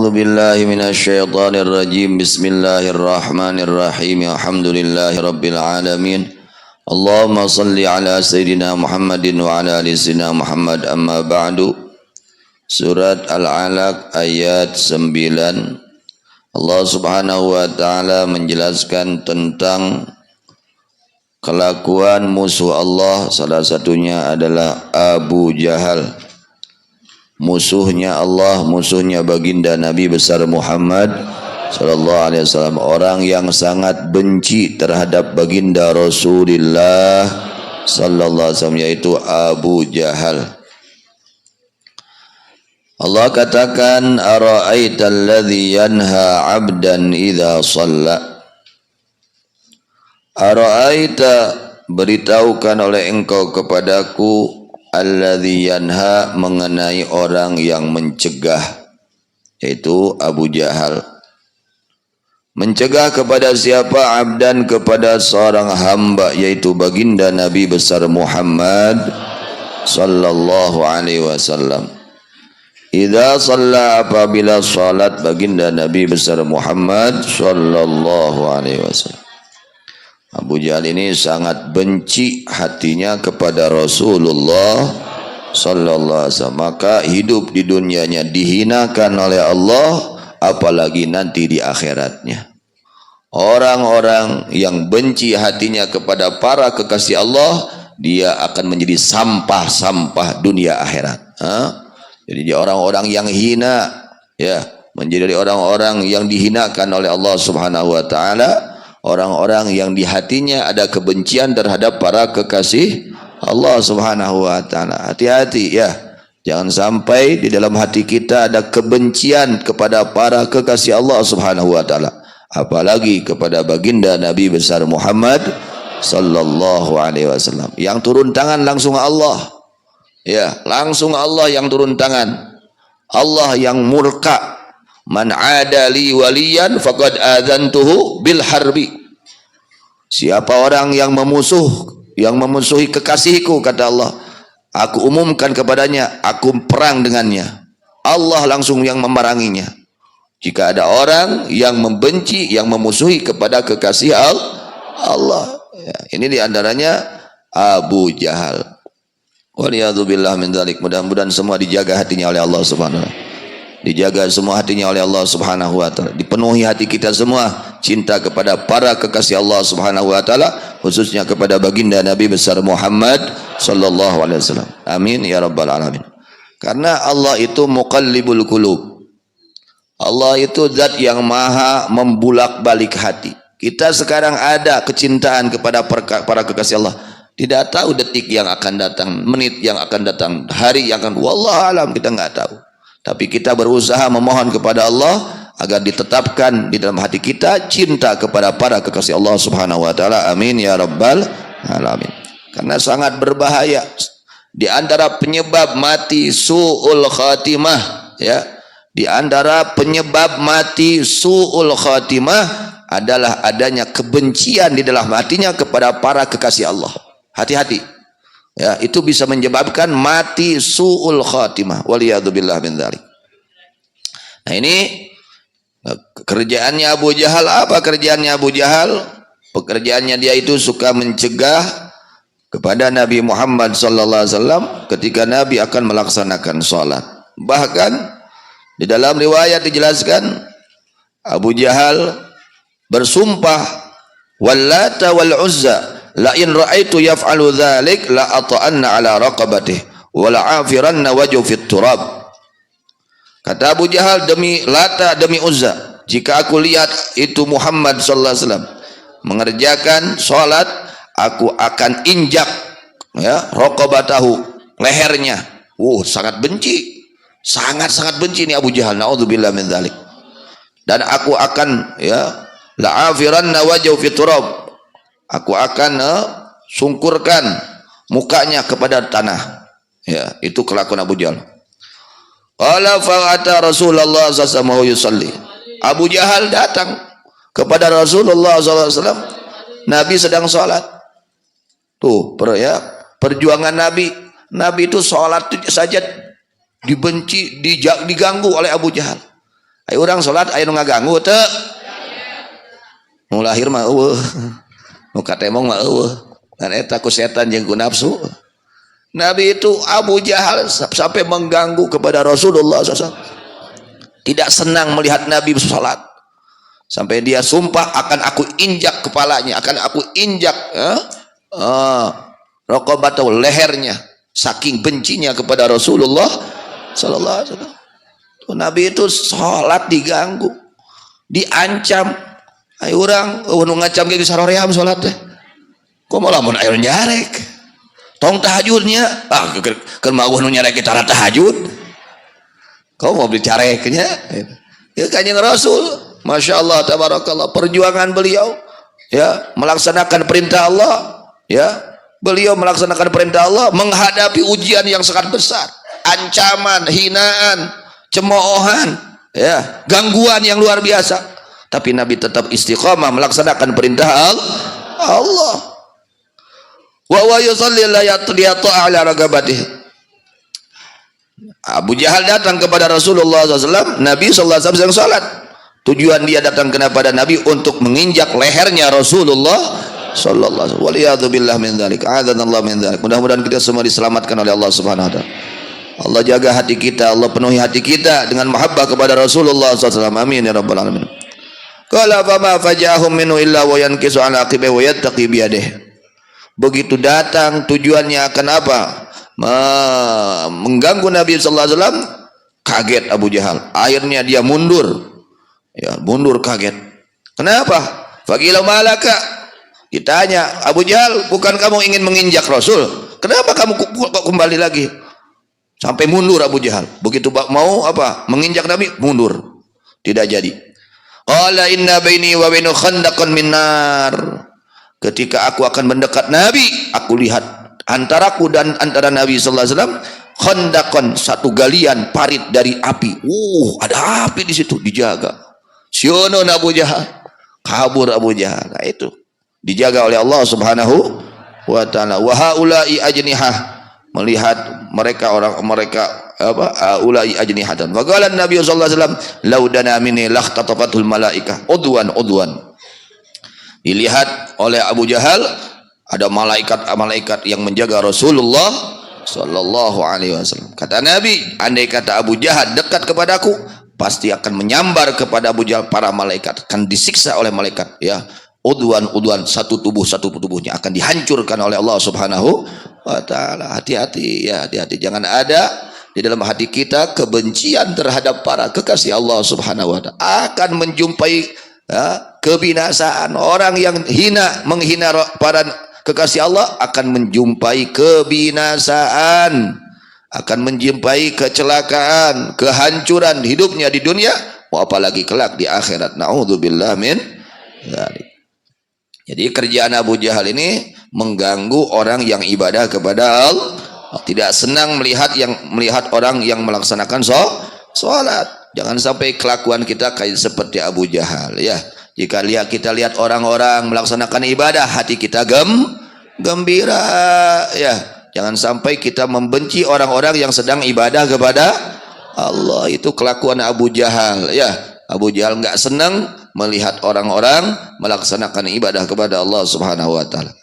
A'udzu billahi minasyaitonir rajim. Bismillahirrahmanirrahim. Alhamdulillahi rabbil alamin. Allahumma salli ala sayyidina Muhammadin wa ala ali sayyidina Muhammad, amma ba'du. Surat Al-Alaq ayat 9. Allah Subhanahu wa taala menjelaskan tentang kelakuan musuh Allah. Salah satunya adalah Abu Jahal. Musuhnya Allah, musuhnya baginda Nabi besar Muhammad sallallahu alaihi wasallam, orang yang sangat benci terhadap baginda Rasulullah sallallahu alaihi wasallam, yaitu Abu Jahal. Allah katakan, ara'aital ladzi yanha 'abdan idza shalla. Ara'aita, beritahukan oleh engkau kepadaku, alladzi yanha, mengenai orang yang mencegah, yaitu Abu Jahal. Mencegah kepada siapa? Abdan, kepada seorang hamba, yaitu baginda Nabi besar Muhammad sallallahu alaihi wasallam. Idza shalla, apabila salat baginda Nabi besar Muhammad sallallahu alaihi wasallam. Abu Jahal ini sangat benci hatinya kepada Rasulullah sallallahu alaihi wasallam, maka hidup di dunianya dihinakan oleh Allah, apalagi nanti di akhiratnya. Orang-orang yang benci hatinya kepada para kekasih Allah, dia akan menjadi sampah-sampah dunia akhirat. Jadi dia orang-orang yang hina, ya, menjadi orang-orang yang dihinakan oleh Allah Subhanahu wa taala. Orang-orang yang di hatinya ada kebencian terhadap para kekasih Allah Subhanahu wa taala. Hati-hati ya. Jangan sampai di dalam hati kita ada kebencian kepada para kekasih Allah Subhanahu wa taala, apalagi kepada baginda Nabi besar Muhammad sallallahu alaihi wasallam. Yang turun tangan langsung Allah. Ya, langsung Allah yang turun tangan. Allah yang murka. Man adali waliyan faqad adzantuhu bil harbi. Siapa orang yang memusuhi kekasihku, kata Allah, aku umumkan kepadanya, aku perang dengannya. Allah langsung yang memeranginya. Jika ada orang yang membenci, yang memusuhi kepada kekasih Allah, ya, ini diantaranya Abu Jahal. Waliyadzubillah min dzalik. Mudah-mudahan semua dijaga hatinya oleh Allah Subhanahu wa taala. Dijaga semua hatinya oleh Allah Subhanahu wa taala. Dipenuhi hati kita semua cinta kepada para kekasih Allah Subhanahu wa taala, khususnya kepada baginda Nabi besar Muhammad sallallahu alaihi wasallam. Amin ya rabbal alamin. Karena Allah itu muqallibul qulub. Allah itu zat yang maha membulak-balik hati. Kita sekarang ada kecintaan kepada para kekasih Allah, tidak tahu detik yang akan datang, menit yang akan datang, hari yang akan, wallahu alam, kita nggak tahu. Tapi kita berusaha memohon kepada Allah agar ditetapkan di dalam hati kita cinta kepada para kekasih Allah Subhanahu wa taala. Amin ya rabbal alamin. Karena sangat berbahaya. Di antara penyebab mati su'ul khatimah, ya. Di antara penyebab mati su'ul khatimah adalah adanya kebencian di dalam hatinya kepada para kekasih Allah. Hati-hati. Ya, itu bisa menyebabkan mati su'ul khatimah. Waliyadzubillah min dzalik. Nah, ini kerjaannya Abu Jahal. Apa kerjaannya Abu Jahal? Pekerjaannya dia itu suka mencegah kepada Nabi Muhammad sallallahu alaihi wasallam ketika Nabi akan melaksanakan salat. Bahkan di dalam riwayat dijelaskan, Abu Jahal bersumpah, wallata wal uzza, la in ra'aitu yaf'alu dzalik la ata'anna ala raqabatihi wa la afiranna wajhu fit turab. Kata Abu Jahal, demi Lata, demi Uzza, jika aku lihat itu Muhammad sallallahu alaihi wasallam mengerjakan salat, aku akan injak, ya, raqabatahu, lehernya. Sangat benci. Sangat-sangat benci ini Abu Jahal. Naudzubillah min dzalik. Dan aku akan, ya, la afiranna wajhu fit turab. Aku akan sungkurkan mukanya kepada tanah. Ya, itu kelakuan Abu Jahal. Qala fa'ata Rasulullah sallallahu alaihi wasallam. Abu Jahal datang kepada Rasulullah sallallahu alaihi wasallam. Nabi sedang salat. Tuh, perjuangan Nabi. Nabi itu salat saja dibenci, diganggu oleh Abu Jahal. Ayo orang salat aya nu ngaganggu teu? Nu lahir mah eueuh. Nu katemong mah eueuh. Dan eta ku setan jeung ku nafsu. Nabi itu Abu Jahal sampai mengganggu kepada Rasulullah SAW. Tidak senang melihat Nabi salat. Sampai dia sumpah akan aku injak kepalanya, akan aku injak raqabatahu, lehernya, saking bencinya kepada Rasulullah sallallahu alaihi wasallam. Nabi itu salat diganggu, diancam. Ayo urang nu ngacam ge saroream salat teh. Kok malah mun aya nyarek. Tong tahajudnya keur mah nu nyarek cara tahajud. Kau mau dicareknya? Ya Kanjeng Rasul, Masya Allah, tabarakallah, perjuangan beliau ya melaksanakan perintah Allah, ya beliau melaksanakan perintah Allah menghadapi ujian yang sangat besar, ancaman, hinaan, cemoohan, ya gangguan yang luar biasa, tapi Nabi tetap istiqamah melaksanakan perintah Allah. Wa wa yusalli la yatliatu ala ragabatih. Abu Jahal datang kepada Rasulullah SAW. Nabi SAW sedang salat. Tujuan dia datang kepada Nabi untuk menginjak lehernya Rasulullah SAW. Waliyadu billah min dzalik. A'adzanallahu min dzalik. Mudah-mudahan kita semua diselamatkan oleh Allah Subhanahu wa taala. Allah jaga hati kita, Allah penuhi hati kita dengan mahabbah kepada Rasulullah SAW. Amin ya rabbal alamin. Qala fama fajahum minhu illa wa yankisu ala aqibihi wa yattaqi biyadihi. Begitu datang tujuannya akan apa? Mengganggu Nabi sallallahu alaihi wasallam. Kaget Abu Jahal, akhirnya dia mundur, ya mundur kaget. Kenapa? Faqila malaka, ditanya Abu Jahal, bukan kamu ingin menginjak Rasul, kenapa kamu kembali lagi? Sampai mundur Abu Jahal. Begitu mau apa? Menginjak Nabi, mundur, tidak jadi. Qala inna baini wa bainu khandaqan min nar. Ketika aku akan mendekat Nabi, aku lihat antaraku dan antara Nabi sallallahu alaihi wasallam khandaqan, satu galian parit dari api. Ada api di situ, dijaga. Siono Abu Jahal, kabur Abu Jahal. Nah, itu dijaga oleh Allah Subhanahu wa taala. Wa haula'i ajnihah, melihat mereka haula'i ajnihatan. Wa qala Nabi sallallahu alaihi wasallam laudana minni lahtatafatul malaikah udwan. Dilihat oleh Abu Jahal, ada malaikat yang menjaga Rasulullah sallallahu alaihi wasallam. Kata Nabi, andai kata Abu Jahal dekat kepadaku, pasti akan menyambar kepada Abu Jahal para malaikat, akan disiksa oleh malaikat, ya. Udwan, satu tubuhnya akan dihancurkan oleh Allah Subhanahu wa taala. Hati-hati ya, hati-hati, jangan ada di dalam hati kita kebencian terhadap para kekasih Allah Subhanahu wa taala. Akan menjumpai kebinasaan. Orang yang menghina para kekasih Allah akan menjumpai kebinasaan, akan menjumpai kecelakaan, kehancuran hidupnya di dunia, apalagi kelak di akhirat. Na'udzubillah min dzalik. Jadi kerjaan Abu Jahal ini mengganggu orang yang ibadah kepada Allah, tidak senang melihat orang yang melaksanakan sholat. Jangan sampai kelakuan kita kayak seperti Abu Jahal, ya. Jika kita lihat orang-orang melaksanakan ibadah, hati kita gembira, ya. Jangan sampai kita membenci orang-orang yang sedang ibadah kepada Allah. Itu kelakuan Abu Jahal, ya. Abu Jahal nggak senang melihat orang-orang melaksanakan ibadah kepada Allah Subhanahu wa taala.